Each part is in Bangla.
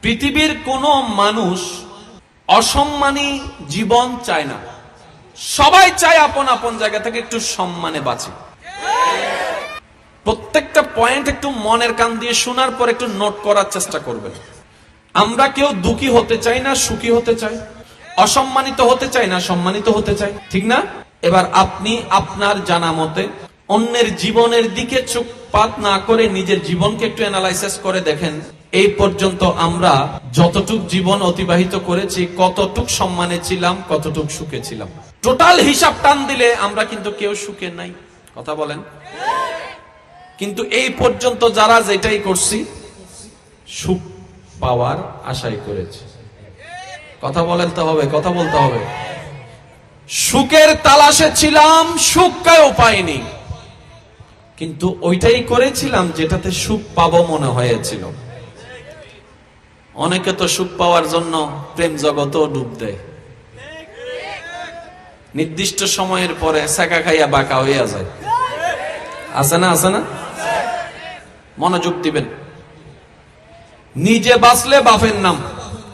পৃথিবীর কোনো মানুষ অসম্মানী জীবন চায় না। সবাই চায় আপন আপন জায়গা থেকে একটু সম্মানে বাঁচে। প্রত্যেকটা পয়েন্ট একটু মনের কান দিয়ে শোনার পর একটু নোট করার চেষ্টা করবেন। আমরা কেউ দুঃখী হতে চাই না, সুখী হতে চাই, অসম্মানিত হতে চাই না, সম্মানিত হতে চাই, ঠিক না? এবার আপনি আপনার জানা মতে অন্যের জীবনের দিকে চোখপাত না করে নিজের জীবনকে একটু অ্যানালাইসিস করে দেখেন, এই পর্যন্ত আমরা যতটুক জীবন অতিবাহিত করেছি, কতটুক সম্মানে ছিলাম, কতটুক সুখে ছিলাম। টোটাল হিসাব টান দিলে আমরা কিন্তু কেউ সুখে নাই। কথা বলেন। কিন্তু এই পর্যন্ত যারা যেটাই করছি, সুখ পাওয়ার আশাই করেছি। কথা বলতে হবে, কথা বলতে হবে। সুখের তালাশে ছিলাম, সুখ কেউ পাইনি, কিন্তু ওইটাই করেছিলাম যেটাতে সুখ পাবো মনে হয়েছিল। অনেকে তো সুখ পাওয়ার জন্য প্রেম জগতেও ডুব দেয়, নির্দিষ্ট সময়ের পরে সেকা খাইয়া বাঁকা হইয়া যায়। আছে না, আছে না? মনোযোগ দিবেন। নিজে বাঁচলে বাপের নাম,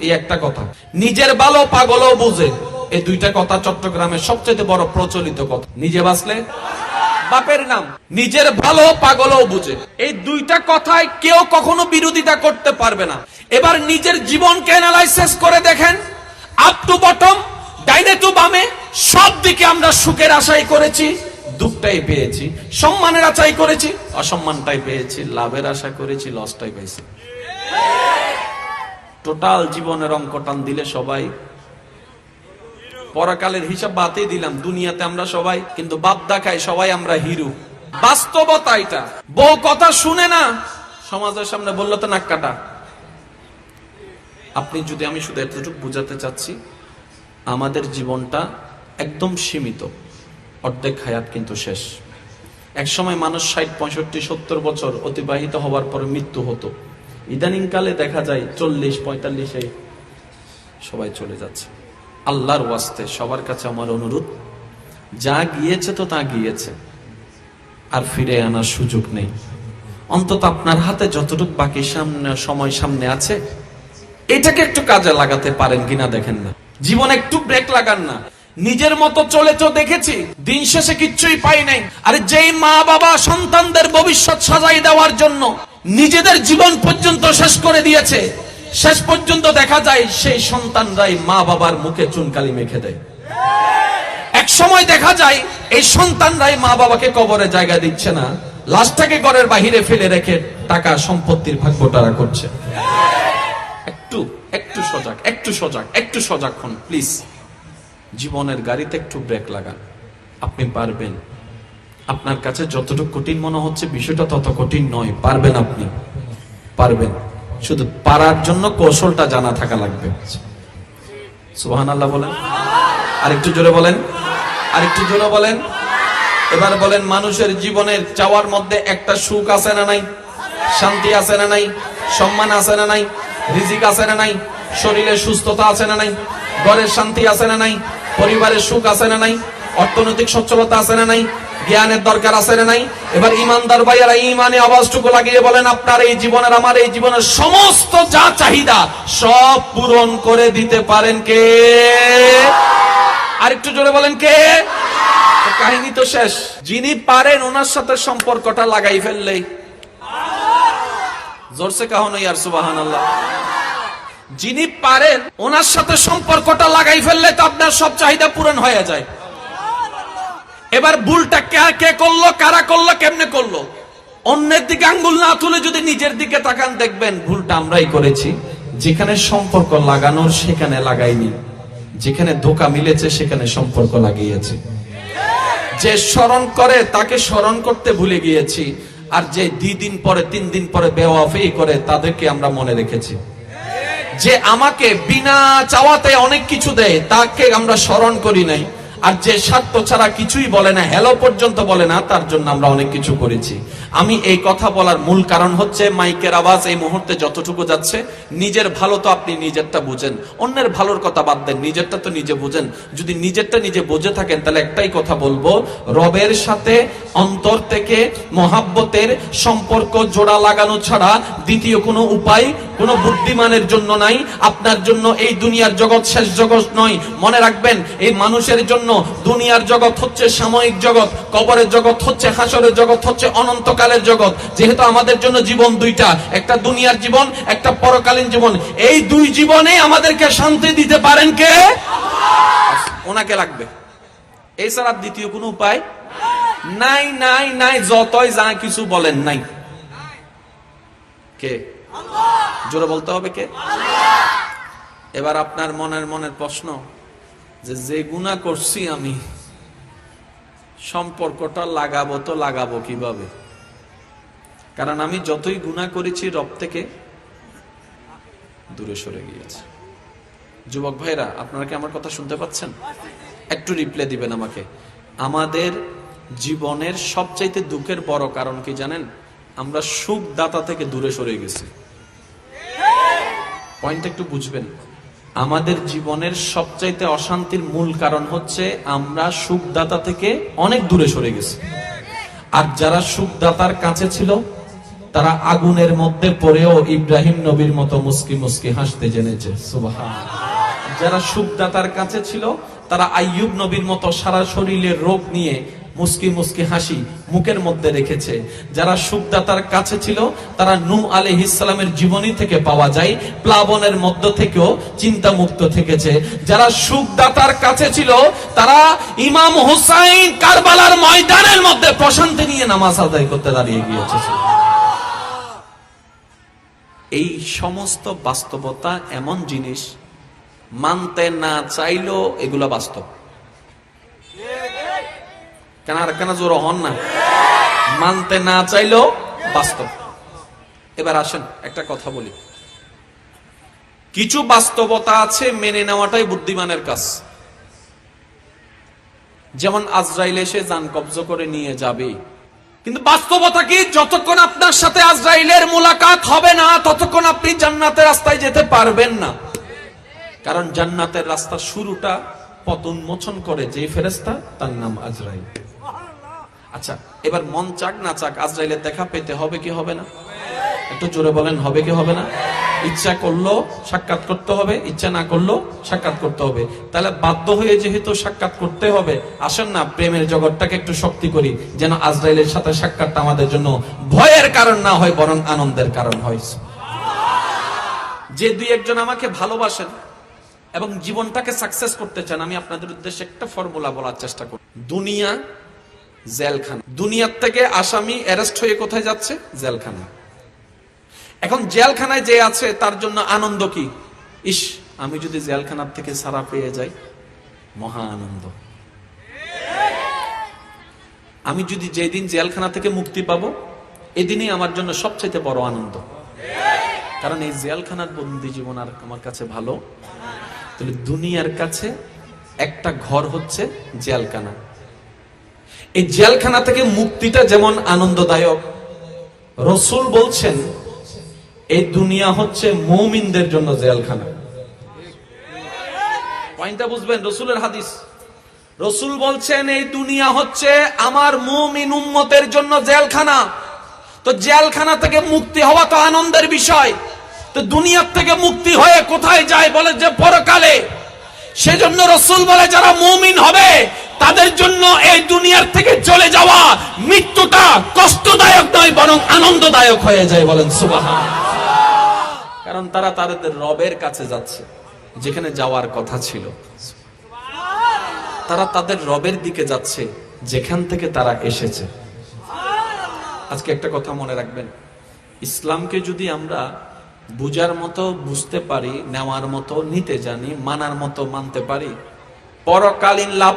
এই একটা কথা। নিজের ভালো পাগলও বুঝে, এই দুইটা কথা চট্টগ্রামের সবচেয়ে বড় প্রচলিত কথা। নিজে বাঁচলে বাপের নাম, নিজের ভালো পাগলও বুঝে, এই দুইটা কথায় কেউ কখনো বিরোধিতা করতে পারবে না। এবার নিজের জীবনকে অ্যানালাইসিস করে দেখেন, আপ টু বটম, ডাইনে টু বামে, সব দিকে আমরা সুখের আশাই করেছি, দুঃখটাই পেয়েছি। সম্মানের আশাই করেছি, অসম্মানটাই পেয়েছি। লাভের আশা করেছি, লসটাই পেয়েছি। টোটাল জীবনের অঙ্ক টান দিলে সবাই, পরকালের হিসাব বাতিল দিলাম, দুনিয়াতে আমরা সবাই কিন্তু বাপ দেখাই, সবাই আমরা হিরো। বাস্তবতা এটা। বউ কথা শুনে না, সমাজের সামনে বললো তো নাক কাটা। আপনি যদি, আমি শুধু এতটুকু বুঝাতে চাচ্ছি, আমাদের জীবনটা একদম সীমিত, অর্ধেক হায়াত কিন্তু শেষ। এক সময় মানুষ 60, 65, 70 বছর অতিবাহিত হওয়ার পর মৃত্যু হতো। ইদানিং কালে দেখা যায় 40, 45 সবাই চলে যাচ্ছে। আল্লাহর ওয়াস্তে সবার কাছে আমার অনুরোধ, যা গিয়েছে তো তা গিয়েছে, আর ফিরে আনার সুযোগ নেই। অন্তত আপনার হাতে যতটুকু বাকি সময় সামনে আছে, এটাকে একটু কাজে লাগাতে পারেন কিনা দেখেন না। জীবন একটু ব্রেক লাগান না। নিজের মতো চলে তো দেখেছি, দিন শেষে কিচ্ছুই পাই নাই। আরে যেই মা বাবা সন্তানদের ভবিষ্যৎ সাজাই দেওয়ার জন্য নিজেদের জীবন পর্যন্ত শেষ করে দিয়েছে, শেষ পর্যন্ত দেখা যায় সেই সন্তানরাই মা বাবার মুখে চুনকালি মেখে দেয়। এক সময় দেখা যায় এই সন্তানরাই মা বাবাকে কবরে জায়গা দিচ্ছে না, লাশটাকে ঘরের বাহিরে ফেলে রেখে টাকা সম্পত্তির ভাগ বটারা করছে। একটু সজাগ, একটু সজাগ, একটু সজাগ হন প্লিজ। জীবনের গাড়িতে একটু ব্রেক লাগান, আপনি পারবেন। আপনার কাছে যতটুকু কঠিন মনে হচ্ছে, বিষয়টা তত কঠিন নয়। পারবেন, আপনি পারবেন। শুধু পারার জন্য কৌশলটা জানা থাকা লাগবে। সুবহানাল্লাহ বলেন, আরেকটু জোরে বলেন, আরেকটু জোরে বলেন। এবার বলেন, মানুষের জীবনের চাওয়ার মধ্যে একটা সুখ আছে না নাই? শান্তি আছে না নাই? সম্মান আছে না নাই? রিজিক আছে না নাই? শরীরের সুস্থতা আছে না নাই? ঘরের শান্তি আছে না নাই? পরিবারের সুখ আছে না নাই? অর্থনৈতিক সচ্ছলতা আছে না নাই? জ্ঞানের দরকার আছে না নাই? এবার ইমানদার ভাইয়ারা ইমানে আওয়াজটুকু লাগিয়ে বলেন, আপনার এই জীবনের, আমার এই জীবনের সমস্ত যা চাহিদা সব পূরণ করে দিতে পারেন কে? আরেকটু জোরে বলেন, কে? কাহিনী তো শেষ। যিনি পারেন ওনার সাথে সম্পর্কটা লাগাই ফেললেই, জোরসে কাহো না ইয়ার সুবহানাল্লাহ। যিনি পারেন ওনার সাথে সম্পর্কটা লাগাই ফেললে তো আপনার সব চাহিদা পূরণ হয়ে যায়। এবার ভুলটা কে করলো, কারা করলো, কেমনে করলো? অন্যের দিকে আঙ্গুল না তুলে যদি নিজের দিকে তাকান, দেখবেন ভুলটা আমরাই করেছি। যেখানে সম্পর্ক লাগানোর সেখানে লাগাইনি, যেখানে ধোঁকা মিলেছে সেখানে সম্পর্ক লাগিয়েছি। যে স্মরণ করে তাকে স্মরণ করতে ভুলে গিয়েছি, আর যে 2 দিন পরে 3 দিন পরে বেওয়াফি করে তাদেরকে আমরা মনে রেখেছি। যে আমাকে বিনা চাওয়াতে অনেক কিছু দেয় তাকে আমরা স্মরণ করি নাই, আর যে স্বার্থ ছাড়া কিছুই বলে না, হ্যালো পর্যন্ত বলে না, তার জন্য আমরা অনেক কিছু করেছি। আমি এই কথা বলার মূল কারণ হচ্ছে মাইকের আওয়াজ এই মুহূর্তে যতটুকু যাচ্ছে, নিজের ভালো তো আপনি নিজেরটা বুঝেন, অন্যের ভালোর কথা বাদ দেন, নিজেরটা তো নিজে বুঝেন। যদি নিজেরটা নিজে বুঝে থাকেন তাহলে একটাই কথা বলবো, রবের সাথে অন্তর থেকে মহাব্বতের সম্পর্ক জোড়া লাগানো ছাড়া দ্বিতীয় কোনো উপায় কোনো বুদ্ধিমানের জন্য নাই। আপনার জন্য এই দুনিয়ার জগৎ শেষ জগৎ নয়। মনে রাখবেন, এই মানুষের জন্য দুনিয়ার জগৎ হচ্ছে সাময়িক জগৎ, কবরের জগৎ হচ্ছে, হাসরের জগৎ হচ্ছে অনন্তকালের জগৎ। যেহেতু আমাদের জন্য জীবন দুইটা, একটা দুনিয়ার জীবন, একটা পরকালীন জীবন, এই দুই জীবনে আমাদেরকে শান্তি দিতে পারেন কে? ওনাকে লাগবে, এছাড়া দ্বিতীয় কোনো উপায় নাই। নাই নাই যতই যা কিছু বলেন, নাই। কে? জোরে বলতে হবে কে? এবার আপনার মনের প্রশ্ন, যে গুনাহ করছি আমি, সম্পর্কটা লাগাবো তো লাগাবো কিভাবে? কারণ আমি যতই গুনাহ করেছি রব থেকে দূরে সরে গিয়েছে। যুবক ভাইরা, আপনারা কি আমার কথা শুনতে পাচ্ছেন? একটু রিপ্লাই দিবেন আমাকে। আমাদের জীবনের সবচাইতে দুঃখের বড় কারণ কি জানেন? আমরা সুখদাতা থেকে দূরে সরে গেছি। পয়েন্ট একটু বুঝবেন। আমাদের জীবনের সবচাইতে অশান্তির মূল কারণ হচ্ছে আমরা সুখদাতা থেকে অনেক দূরে সরে গেছি। আর যারা সুখদাতার কাছে ছিল তারা আগুনের মধ্যে পড়েও ইব্রাহিম নবীর মতো মুস্কি মুস্কি হাসতে জেনেছে। সুবহানাল্লাহ। যারা সুখদাতার কাছে ছিল তারা আইয়ুব নবীর মতো সারা শরীরের রোগ নিয়ে মুস্কি মুস্কি হাসি মুখের মধ্যে রেখেছে। যারা সুখদাতার কাছে ছিল তারা নূহ আলাইহিস সালামের জীবনী থেকে পাওয়া যায়, প্লাবনের মধ্য থেকেও চিন্তা মুক্ত থেকেছে। যারা সুখদাতার কাছে ছিল তারা ইমাম হুসাইন কারবালার ময়দানের মধ্যে প্রশান্তি নিয়ে নামাজ আদায় করতে দাঁড়িয়ে গিয়েছে। এই সমস্ত বাস্তবতা এমন জিনিস, মানতে না চাইলেও এগুলা বাস্তব। কেন আর কেন জোর হন না? মানতে না চাইলেও বাস্তব। এবার আসেন একটা কথা বলি, কিছু বাস্তবতা আছে মেনে নেওয়াটাই বুদ্ধিমানের কাজ। যেমন আজরাইল এসে জান কবজ করে নিয়ে যাবে, কিন্তু বাস্তবতা কি? যতক্ষণ আপনার সাথে আজরাইলের মুলাকাত হবে না ততক্ষণ আপনি জান্নাতের রাস্তায় যেতে পারবেন না। কারণ জান্নাতের রাস্তা শুরুটা পতন মোচন করে যে ফেরেশতা, তার নাম আজরাইল। আচ্ছা, এবার মন চাক না চাক আজরাইলের দেখা পেতে হবে কি হবে না? একটু জোরে বলেন, হবে কি হবে না? ইচ্ছা করলো সাক্ষাৎ করতে হবে, ইচ্ছা না করলো সাক্ষাৎ করতে হবে। তাহলে বাধ্য হয়ে যেহেতু সাক্ষাৎ করতে হবে, আসেন না প্রেমের জগৎটাকে একটু শক্তি করি, যেন আজরাইলের সাথে সাক্ষাৎটা আমাদের জন্য ভয়ের কারণ না হয়, বরং আনন্দের কারণ হয়। যে দুই একজন আমাকে ভালোবাসেন এবং জীবনটাকে সাকসেস করতে চান, আমি আপনাদের উদ্দেশ্যে একটা ফর্মুলা বলার চেষ্টা করি। দুনিয়া জেলখানা, দুনিয়ার থেকে আসামি অ্যারেস্ট হয়ে কোথায় যাচ্ছে? জেলখানা। এখন জেলখানায় যে আছে তার জন্য আনন্দ কি? ইস, আমি যদি জেলখানার থেকে ছাড়া পেয়ে যাই, মহা আনন্দ। আমি যদি যেদিন জেলখানা থেকে মুক্তি পাবো, এদিনই আমার জন্য সবচেয়ে বড় আনন্দ। কারণ এই জেলখানার বন্দি জীবন আর আমার কাছে ভালো। তাহলে দুনিয়ার কাছে একটা ঘর হচ্ছে জেলখানা। এই জেলখানা থেকে মুক্তিটা যেমন আনন্দদায়ক, রাসূল বলছেন এই দুনিয়া হচ্ছে মুমিনদের জন্য জেলখানা। পয়েন্টটা বুঝবেন, রাসূলের হাদিস। রাসূল বলছেন এই দুনিয়া হচ্ছে আমার মুমিন উম্মতের জন্য জেলখানা। তো জেলখানা থেকে মুক্তি হওয়া তো আনন্দের বিষয়। তো দুনিয়ার থেকে মুক্তি হয়ে কোথায় যায়? বলে যে পরকালে। সেজন্য রাসূল বলে যারা মুমিন হবে তাদের জন্য এই দুনিয়ার থেকে চলে যাওয়া মৃত্যুটা কষ্টদায়ক নয়, বরং আনন্দদায়ক হয়ে যায়। বলেন সুবহানাল্লাহ। কারণ তারা তাদের রবের কাছে যাচ্ছে, যেখানে যাওয়ার কথা ছিল। তারা তাদের রবের দিকে যাচ্ছে, যেখান থেকে তারা এসেছে। আজকে একটা কথা মনে রাখবেন, ইসলামকে যদি আমরা বুঝার মতো বুঝতে পারি, নেওয়ার মতো নিতে জানি, মানার মতো মানতে পারি, পরকালীন লাভ